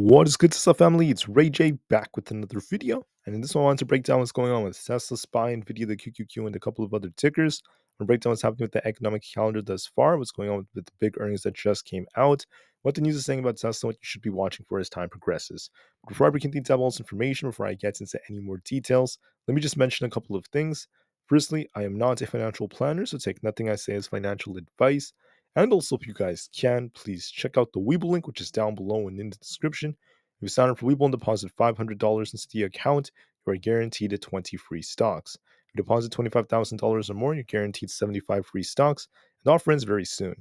What is good, Tesla family? It's Ray J back with another video. And in this one, I want to break down what's going on with Tesla, SPY, Nvidia, the QQQ, and a couple of other tickers. I'm going to break down what's happening with the economic calendar thus far, what's going on with the big earnings that just came out, what the news is saying about Tesla, what you should be watching for as time progresses. Before I begin to tell all this information, before I get into any more details, let me just mention a couple of things. Firstly, I am not a financial planner, so take nothing I say as financial advice. And also, if you guys can, please check out the Weeble link, which is down below and in the description. If you sign up for Weeble and deposit $500 into the account, you are guaranteed 20 free stocks. If you deposit $25,000 or more, you're guaranteed 75 free stocks. And the offer ends very soon.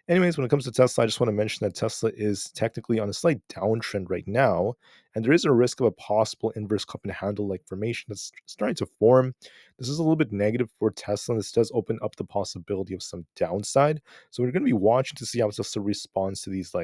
Anyways, when it comes to Tesla, I just want to mention that Tesla is technically on a slight downtrend right now, and there is a risk of a possible inverse cup and handle like formation that's starting to form. This is a little bit negative for Tesla, and this does open up the possibility of some downside. So we're going to be watching to see how Tesla responds to these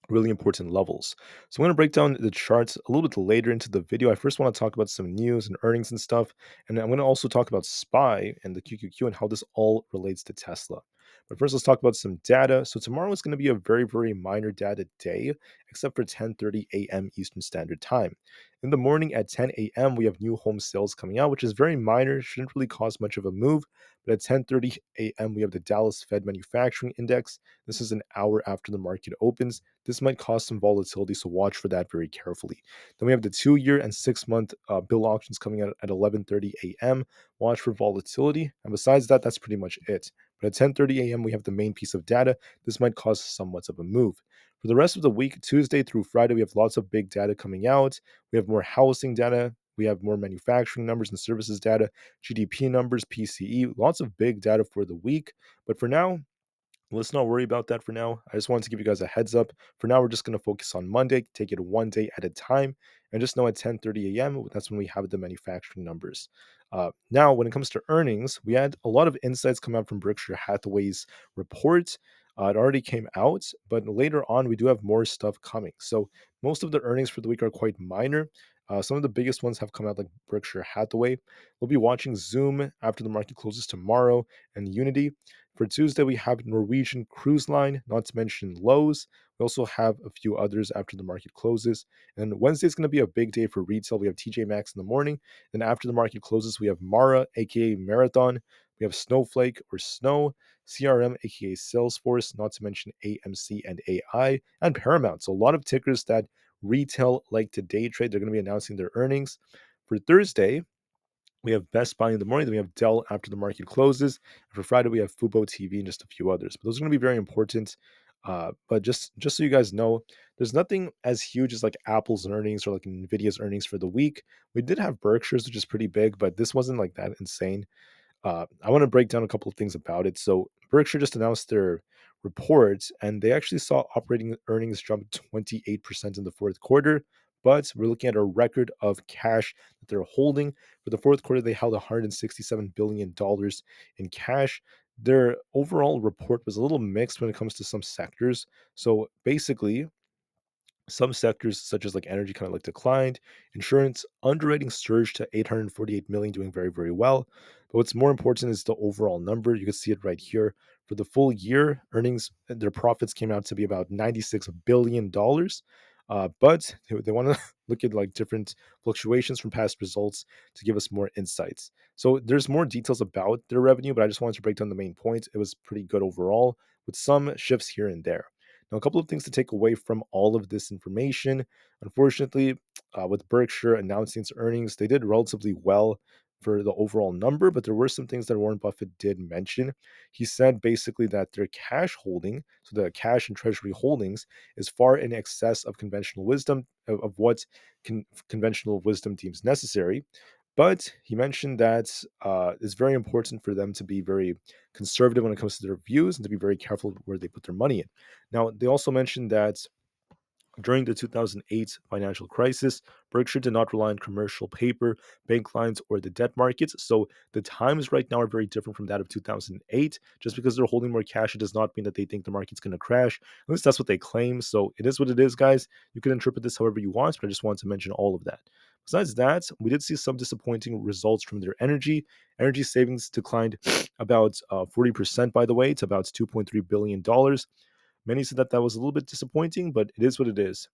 really important levels. So I'm going to break down the charts a little bit later into the video. I first want to talk about some news and earnings and stuff, and I'm going to also talk about SPY and the QQQ and how this all relates to Tesla. But first, let's talk about some data. So tomorrow is going to be a very, very minor data day, except for 10:30 a.m. Eastern Standard Time. In the morning at 10 a.m., we have new home sales coming out, which is very minor, shouldn't really cause much of a move. But at 10:30 a.m., we have the Dallas Fed Manufacturing Index. This is an hour after the market opens. This might cause some volatility, so watch for that very carefully. Then we have the 2-year and 6-month bill auctions coming out at 11:30 a.m. Watch for volatility, and besides that, that's pretty much it. But at 10:30 a.m., we have the main piece of data. This might cause somewhat of a move. For the rest of the week, Tuesday through Friday, we have lots of big data coming out. We have more housing data. We have more manufacturing numbers and services data, GDP numbers, PCE, lots of big data for the week. But for now, let's not worry about that for now. I just wanted to give you guys a heads up. For now, we're just going to focus on Monday, take it one day at a time, and just know at 10:30 a.m., that's when we have the manufacturing numbers. Now, when it comes to earnings, we had a lot of insights come out from Berkshire Hathaway's report. It already came out, but later on, we do have more stuff coming. So most of the earnings for the week are quite minor. Some of the biggest ones have come out, like Berkshire Hathaway. We'll be watching Zoom after the market closes tomorrow, and Unity. For Tuesday, we have Norwegian Cruise Line, not to mention Lowe's. We also have a few others after the market closes. And Wednesday is going to be a big day for retail. We have TJ Maxx in the morning. Then after the market closes, we have Mara, aka Marathon. We have Snowflake or Snow, CRM, aka Salesforce, not to mention AMC and AI, and Paramount. So a lot of tickers that retail like to day trade. They're going to be announcing their earnings. For Thursday, we have Best Buy in the morning, then we have Dell after the market closes. And for Friday, we have Fubo TV and just a few others. But those are going to be very important. But just so you guys know, there's nothing as huge as like Apple's earnings or like Nvidia's earnings for the week. We did have Berkshire's, which is pretty big, but this wasn't like that insane. I want to break down a couple of things about it. So Berkshire just announced their report, and they actually saw operating earnings jump 28% in the fourth quarter. But we're looking at a record of cash that they're holding. For the fourth quarter, they held $167 billion in cash. Their overall report was a little mixed when it comes to some sectors. So basically, some sectors, such as like energy, kind of like declined. Insurance underwriting surged to 848 million, doing very, very well. But what's more important is the overall number. You can see it right here. For the full year, earnings, their profits came out to be about $96 billion. But they want to look at like different fluctuations from past results to give us more insights. So there's more details about their revenue, but I just wanted to break down the main points. It was pretty good overall, with some shifts here and there. Now, a couple of things to take away from all of this information. Unfortunately, with Berkshire announcing its earnings, they did relatively well for the overall number, but there were some things that Warren Buffett did mention. He said basically that their cash holding, so the cash and treasury holdings, is far in excess of conventional wisdom, of what conventional wisdom deems necessary. But he mentioned that it's very important for them to be very conservative when it comes to their views and to be very careful where they put their money in. Now, they also mentioned that during the 2008 financial crisis, Berkshire did not rely on commercial paper, bank lines, or the debt markets. So the times right now are very different from that of 2008. Just because they're holding more cash, it does not mean that they think the market's going to crash. At least that's what they claim. So it is what it is, guys. You can interpret this however you want, but I just wanted to mention all of that. Besides that, we did see some disappointing results from their energy. Energy savings declined about 40%, by the way, to about $2.3 billion. Many said that that was a little bit disappointing, but it is what it is.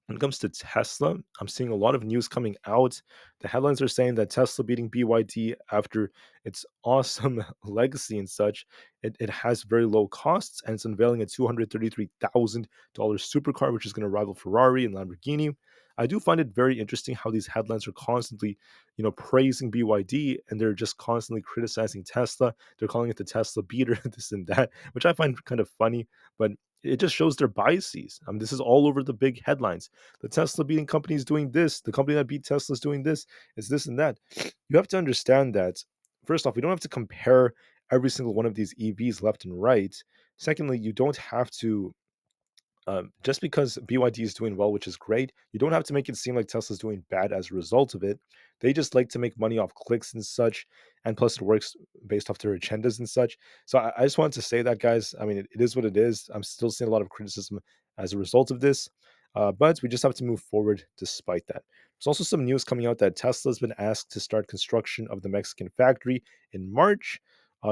When it comes to Tesla, I'm seeing a lot of news coming out. The headlines are saying that Tesla beating BYD after its awesome legacy and such. It has very low costs and it's unveiling a $233,000 supercar, which is going to rival Ferrari and Lamborghini. I do find it very interesting how these headlines are constantly, praising BYD and they're just constantly criticizing Tesla. They're calling it the Tesla beater, this and that, which I find kind of funny, but it just shows their biases. I mean, this is all over the big headlines. The Tesla beating company is doing this. The company that beat Tesla is doing this. It's this and that. You have to understand that, first off, we don't have to compare every single one of these EVs left and right. Secondly, you don't have to just because BYD is doing well, which is great, you don't have to make it seem like Tesla's doing bad as a result of it. They just like to make money off clicks and such, and plus it works based off their agendas and such. So I just wanted to say that, guys. I mean, it is what it is. I'm still seeing a lot of criticism as a result of this, but we just have to move forward despite that. There's also some news coming out that Tesla's been asked to start construction of the Mexican factory in March.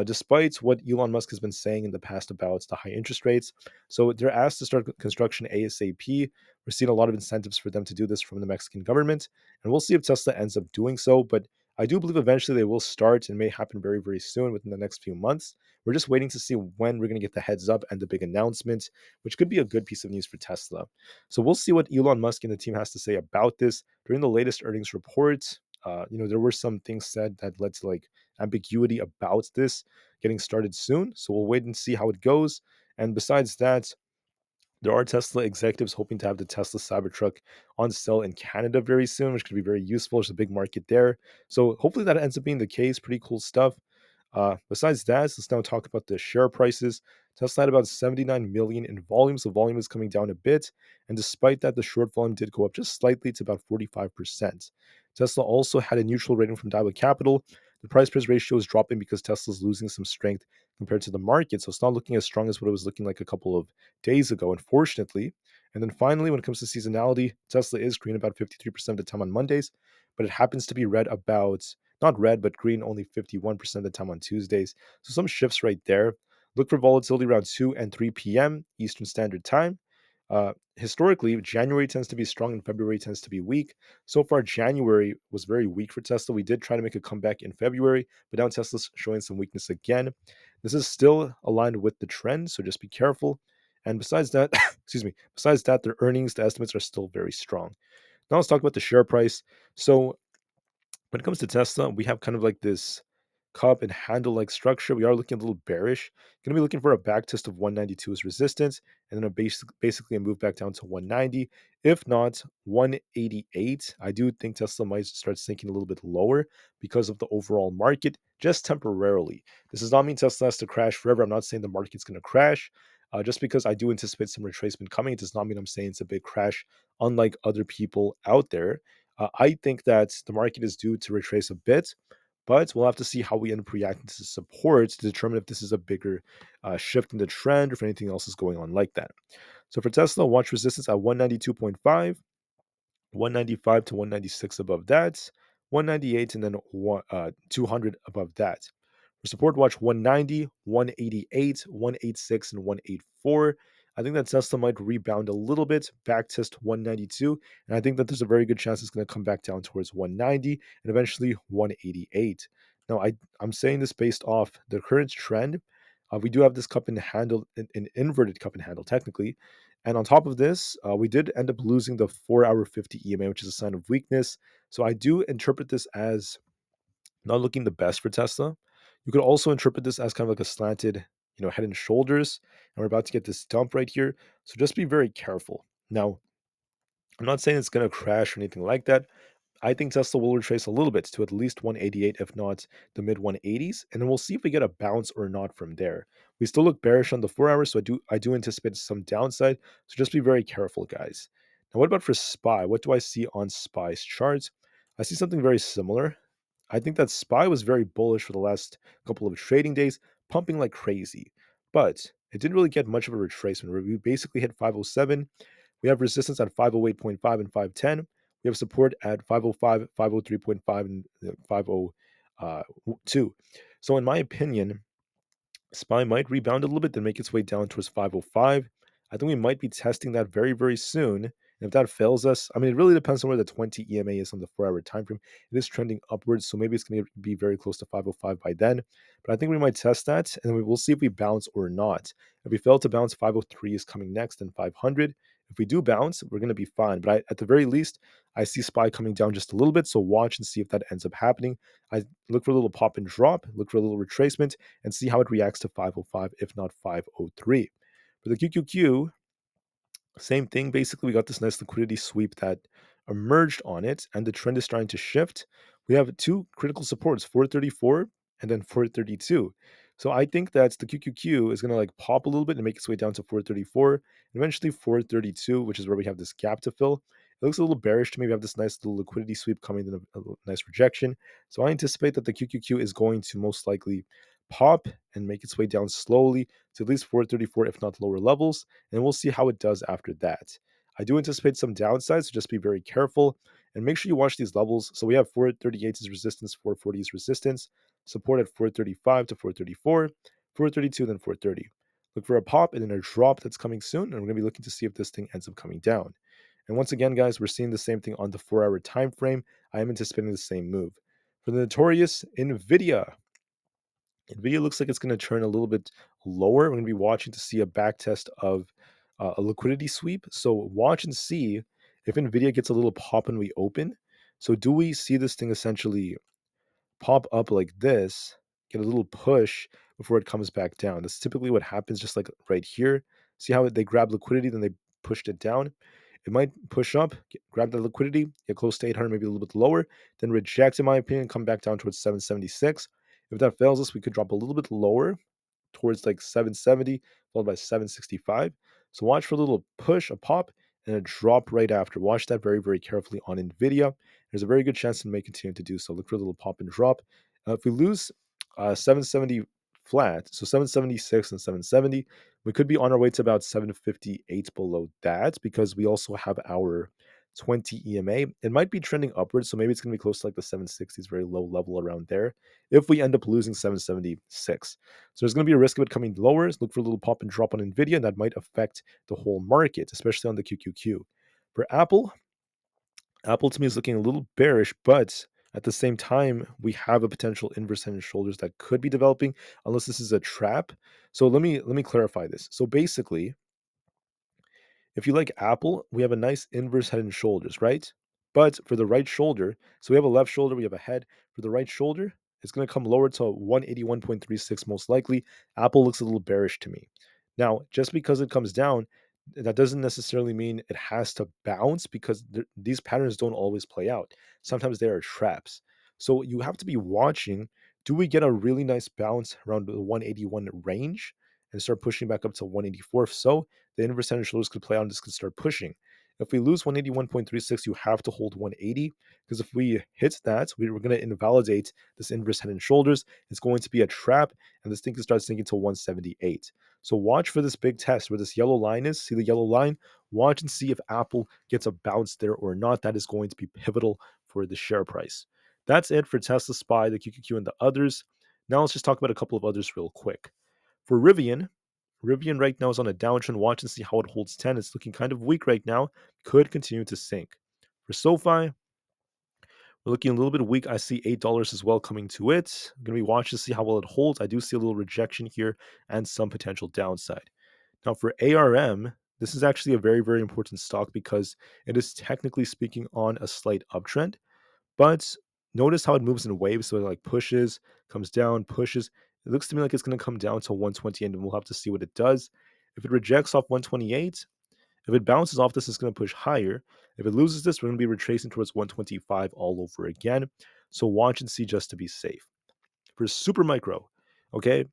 Despite what Elon Musk has been saying in the past about the high interest rates, so they're asked to start construction ASAP. We're seeing a lot of incentives for them to do this from the Mexican government, and we'll see if Tesla ends up doing so. But I do believe eventually they will start and may happen very, very soon within the next few months. We're just waiting to see when we're going to get the heads up and the big announcement, which could be a good piece of news for Tesla. So we'll see what Elon Musk and the team has to say about this. During the latest earnings report, there were some things said that led to like ambiguity about this getting started soon. So we'll wait and see how it goes. And besides that, there are Tesla executives hoping to have the Tesla Cybertruck on sale in Canada very soon, which could be very useful. There's a big market there. So hopefully that ends up being the case. Pretty cool stuff. Besides that, let's now talk about the share prices. Tesla had about 79 million in volume, so volume is coming down a bit. And despite that, the short volume did go up just slightly to about 45%. Tesla also had a neutral rating from Daiwa Capital. The price price ratio is dropping because Tesla's losing some strength compared to the market. So it's not looking as strong as what it was looking like a couple of days ago, unfortunately. And then finally, when it comes to seasonality, Tesla is green about 53% of the time on Mondays, but it happens to be red about, not red, but green only 51% of the time on Tuesdays. So some shifts right there. Look for volatility around 2 and 3 p.m. Eastern Standard Time. Historically, January tends to be strong and February tends to be weak. So far, January was very weak for Tesla. We did try to make a comeback in February, but now Tesla's showing some weakness again. This is still aligned with the trend, so just be careful. And besides that, excuse me, besides that, their earnings, the estimates are still very strong. Now let's talk about the share price. So when it comes to Tesla, we have kind of like this cup and handle like structure. We are looking a little bearish. Going to be looking for a back test of 192 as resistance, and then basically a move back down to 190. If not 188, I do think Tesla might start sinking a little bit lower because of the overall market, just temporarily. This does not mean Tesla has to crash forever. I'm not saying the market's going to crash. Just because I do anticipate some retracement coming, it does not mean I'm saying it's a big crash, unlike other people out there. I think that the market is due to retrace a bit, but we'll have to see how we end up reacting to support to determine if this is a bigger shift in the trend or if anything else is going on like that. So for Tesla, watch resistance at 192.5, 195 to 196 above that, 198, and then 200 above that. For support, watch 190, 188, 186, and 184. I think that Tesla might rebound a little bit, back test 192, and I think that there's a very good chance it's going to come back down towards 190 and eventually 188. Now, I'm saying this based off the current trend. We do have this cup and handle, an inverted cup and handle, technically. And on top of this, we did end up losing the 4-hour 50 EMA, which is a sign of weakness. So I do interpret this as not looking the best for Tesla. You could also interpret this as kind of like a slanted, head and shoulders. And we're about to get this dump right here. So just be very careful. Now, I'm not saying it's going to crash or anything like that. I think Tesla will retrace a little bit to at least 188, if not the mid 180s, and then we'll see if we get a bounce or not from there. We still look bearish on the 4 hours, so I do anticipate some downside. So just be very careful, guys. Now, what about for SPY? What do I see on SPY's charts? I see something very similar. I think that SPY was very bullish for the last couple of trading days, pumping like crazy, but it didn't really get much of a retracement. We basically hit 507. We have resistance at 508.5 and 510. We have support at 505, 503.5, and 502. So, in my opinion, SPY might rebound a little bit, then make its way down towards 505. I think we might be testing that very, very soon. And And if that fails us, I mean, it really depends on where the 20 EMA is on the 4-hour time frame. It is trending upwards, so maybe it's going to be very close to 505 by then. But I think we might test that, and then we will see if we bounce or not. If we fail to bounce, 503 is coming next, and 500. If we do bounce, we're going to be fine. But at the very least, I see SPY coming down just a little bit, so watch and see if that ends up happening. I look for a little pop and drop, look for a little retracement, and see how it reacts to 505, if not 503. For the QQQ, same thing. Basically, we got this nice liquidity sweep that emerged on it, and the trend is starting to shift. We have two critical supports, 434 and then 432. So I think that the QQQ is going to like pop a little bit and make its way down to 434, and eventually 432, which is where we have this gap to fill. It looks a little bearish to me. We have this nice little liquidity sweep coming, then a nice rejection. So I anticipate that the QQQ is going to most likely pop and make its way down slowly to at least 434, if not lower levels, and we'll see how it does after that. I do anticipate some downsides, so just be very careful and make sure you watch these levels. So we have 438 is resistance, 440 is resistance, support at 435 to 434, 432, then 430. Look for a pop and then a drop that's coming soon, and we're going to be looking to see if this thing ends up coming down. And once again, guys, we're seeing the same thing on the 4-hour time frame. I am anticipating the same move. For the notorious Nvidia, Nvidia looks like it's going to turn a little bit lower. We're going to be watching to see a back test of a liquidity sweep. So watch and see if Nvidia gets a little pop when we open. So do we see this thing essentially pop up like this, get a little push before it comes back down? That's typically what happens, just like right here. See how they grab liquidity, then they pushed it down. It might push up, grab the liquidity, get close to 800, maybe a little bit lower, then reject, in my opinion, come back down towards 776. If that fails us, we could drop a little bit lower towards like 770, followed by 765. So watch for a little push, a pop, and a drop right after. Watch that very, very carefully on Nvidia. There's a very good chance it may continue to do so. Look for a little pop and drop. If we lose 770 flat, so 776 and 770, we could be on our way to about 758 below that, because we also have our 20 EMA. It might be trending upwards, so maybe it's going to be close to like the 760s, very low level around there, if we end up losing 776. So there's going to be a risk of it coming lower. Look for a little pop and drop on Nvidia, and that might affect the whole market, especially on the QQQ. For Apple to me is looking a little bearish, but at the same time, we have a potential inverse head and shoulders that could be developing, unless this is a trap. So let me clarify this. So basically, if you like Apple, we have a nice inverse head and shoulders, right? But for the right shoulder, so we have a left shoulder, we have a head. For the right shoulder, it's going to come lower to 181.36 most likely. Apple looks a little bearish to me. Now, just because it comes down, that doesn't necessarily mean it has to bounce, because these patterns don't always play out. Sometimes they are traps. So you have to be watching, do we get a really nice bounce around the 181 range and start pushing back up to 184? If so, the inverse head and shoulders could play out and this could start pushing. If we lose 181.36, you have to hold 180, because if we hit that, we're going to invalidate this inverse head and shoulders. It's going to be a trap, and this thing could start sinking to 178. So watch for this big test where this yellow line is. See the yellow line? Watch and see if Apple gets a bounce there or not. That is going to be pivotal for the share price. That's it for Tesla, SPY, the QQQ, and the others. Now let's just talk about a couple of others real quick. For Rivian right now is on a downtrend. Watch and see how it holds 10. It's looking kind of weak right now. Could continue to sink. For SoFi, we're looking a little bit weak. I see $8 as well coming to it. I'm going to be watching to see how well it holds. I do see a little rejection here and some potential downside. Now for ARM, this is actually a very, very important stock, because it is technically speaking on a slight uptrend. But notice how it moves in waves. So it like pushes, comes down, pushes. It looks to me like it's going to come down to 120, and we'll have to see what it does. If it rejects off 128, if it bounces off this, it's going to push higher. If it loses this, we're going to be retracing towards 125 all over again. So watch and see just to be safe. For super micro, okay,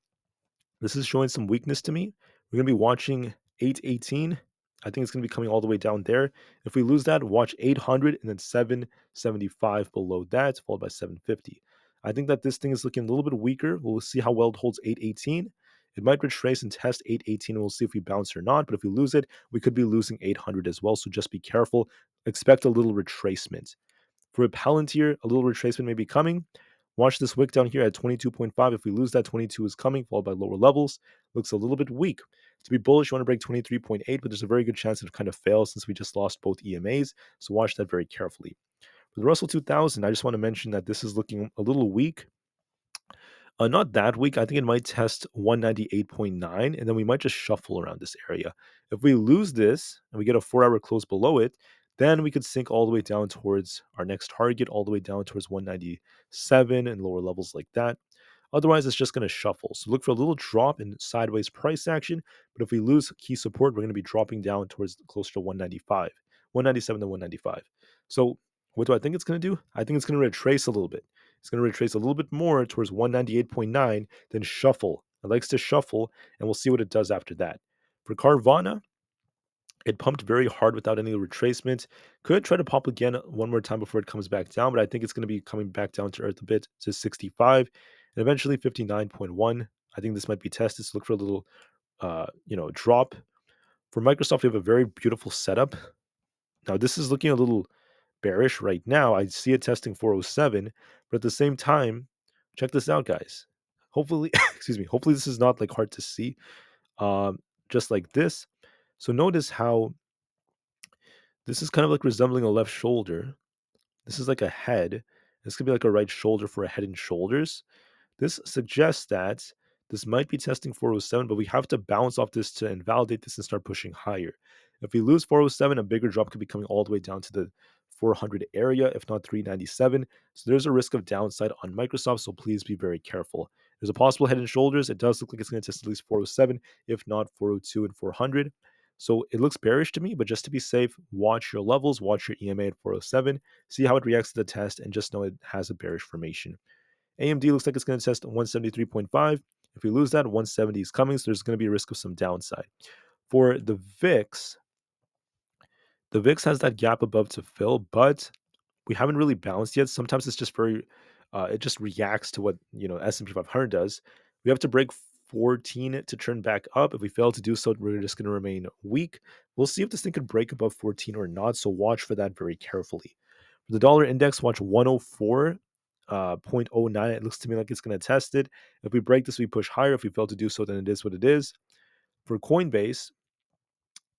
this is showing some weakness to me. We're going to be watching 818. I think it's going to be coming all the way down there. If we lose that, watch 800 and then 775 below that, followed by 750. I think that this thing is looking a little bit weaker. We'll see how well it holds 818. It might retrace and test 818, and we'll see if we bounce or not. But if we lose it, we could be losing 800 as well. So just be careful. Expect a little retracement. For a Palantir, a little retracement may be coming. Watch this wick down here at 22.5. If we lose that, 22 is coming, followed by lower levels. Looks a little bit weak. To be bullish, you want to break 23.8, but there's a very good chance it kind of fails since we just lost both EMAs. So watch that very carefully. For the Russell 2000, I just want to mention that this is looking a little weak. Not that weak. I think it might test 198.9, and then we might just shuffle around this area. If we lose this and we get a 4-hour close below it, then we could sink all the way down towards our next target, all the way down towards 197 and lower levels like that. Otherwise, it's just going to shuffle. So look for a little drop in sideways price action. But if we lose key support, we're going to be dropping down towards closer to 195, 197 to 195. So what do I think it's going to do? I think it's going to retrace a little bit. It's going to retrace a little bit more towards 198.9, then shuffle. It likes to shuffle, and we'll see what it does after that. For Carvana, it pumped very hard without any retracement. Could try to pop again one more time before it comes back down, but I think it's going to be coming back down to earth a bit to 65 and eventually 59.1. I think this might be tested. So look for a little, drop. For Microsoft, we have a very beautiful setup. Now this is looking a little bearish right now. I see it testing 407, but at the same time, check this out, guys. Hopefully, excuse me. Hopefully this is not like hard to see. Just like this. So notice how this is kind of like resembling a left shoulder. This is like a head. This could be like a right shoulder for a head and shoulders. This suggests that this might be testing 407, but we have to bounce off this to invalidate this and start pushing higher. If we lose 407, a bigger drop could be coming all the way down to the 400 area, if not 397. So there's a risk of downside on Microsoft, so please be very careful. There's a possible head and shoulders. It does look like it's going to test at least 407, if not 402 and 400. So it looks bearish to me, but just to be safe, watch your levels, watch your EMA at 407, see how it reacts to the test, and just know it has a bearish formation. AMD looks like it's going to test 173.5. If we lose that, 170 is coming, so there's going to be a risk of some downside. For the VIX has that gap above to fill, but we haven't really balanced yet. Sometimes it's just very, it just reacts to what S&P 500 does. We have to break 14 to turn back up. If we fail to do so, we're just going to remain weak. We'll see if this thing could break above 14 or not. So watch for that very carefully. For the dollar index, watch 104.09. It looks to me like it's going to test it. If we break this, we push higher. If we fail to do so, then it is what it is. For Coinbase,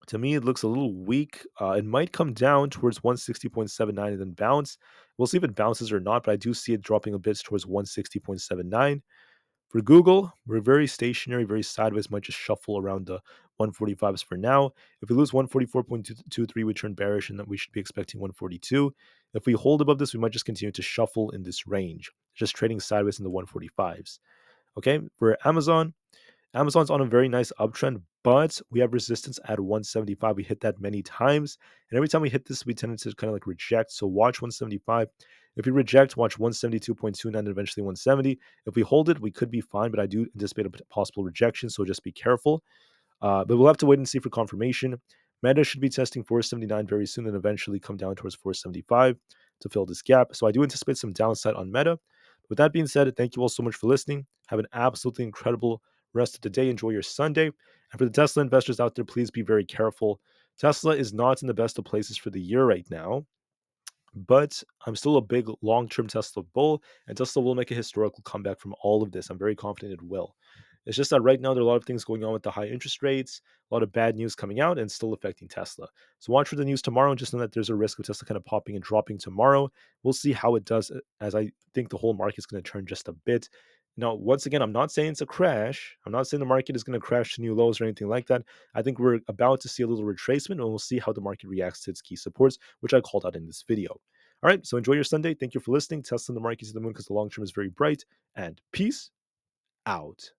to me, it looks a little weak. It might come down towards 160.79 and then bounce. We'll see if it bounces or not, but I do see it dropping a bit towards 160.79. For Google, we're very stationary, very sideways, might just shuffle around the 145s for now. If we lose 144.23, we turn bearish, and then we should be expecting 142. If we hold above this, we might just continue to shuffle in this range, just trading sideways in the 145s. Okay, for Amazon's on a very nice uptrend, but we have resistance at 175. We hit that many times. And every time we hit this, we tend to kind of like reject. So watch 175. If we reject, watch 172.29 and eventually 170. If we hold it, we could be fine, but I do anticipate a possible rejection. So just be careful. But we'll have to wait and see for confirmation. Meta should be testing 479 very soon and eventually come down towards 475 to fill this gap. So I do anticipate some downside on Meta. With that being said, thank you all so much for listening. Have an absolutely incredible rest of the day. Enjoy your Sunday. And for the Tesla investors out there, please be very careful. Tesla is not in the best of places for the year right now, but I'm still a big long-term Tesla bull, and Tesla will make a historical comeback from all of this. I'm very confident it will. It's just that right now there are a lot of things going on with the high interest rates, a lot of bad news coming out, and still affecting Tesla. So watch for the news tomorrow, and just know that there's a risk of Tesla kind of popping and dropping tomorrow. We'll see how it does, as I think the whole market is going to turn just a bit. Now, once again, I'm not saying it's a crash. I'm not saying the market is going to crash to new lows or anything like that. I think we're about to see a little retracement, and we'll see how the market reacts to its key supports, which I called out in this video. All right, so enjoy your Sunday. Thank you for listening. Tesla the market to the moon because the long term is very bright. And peace out.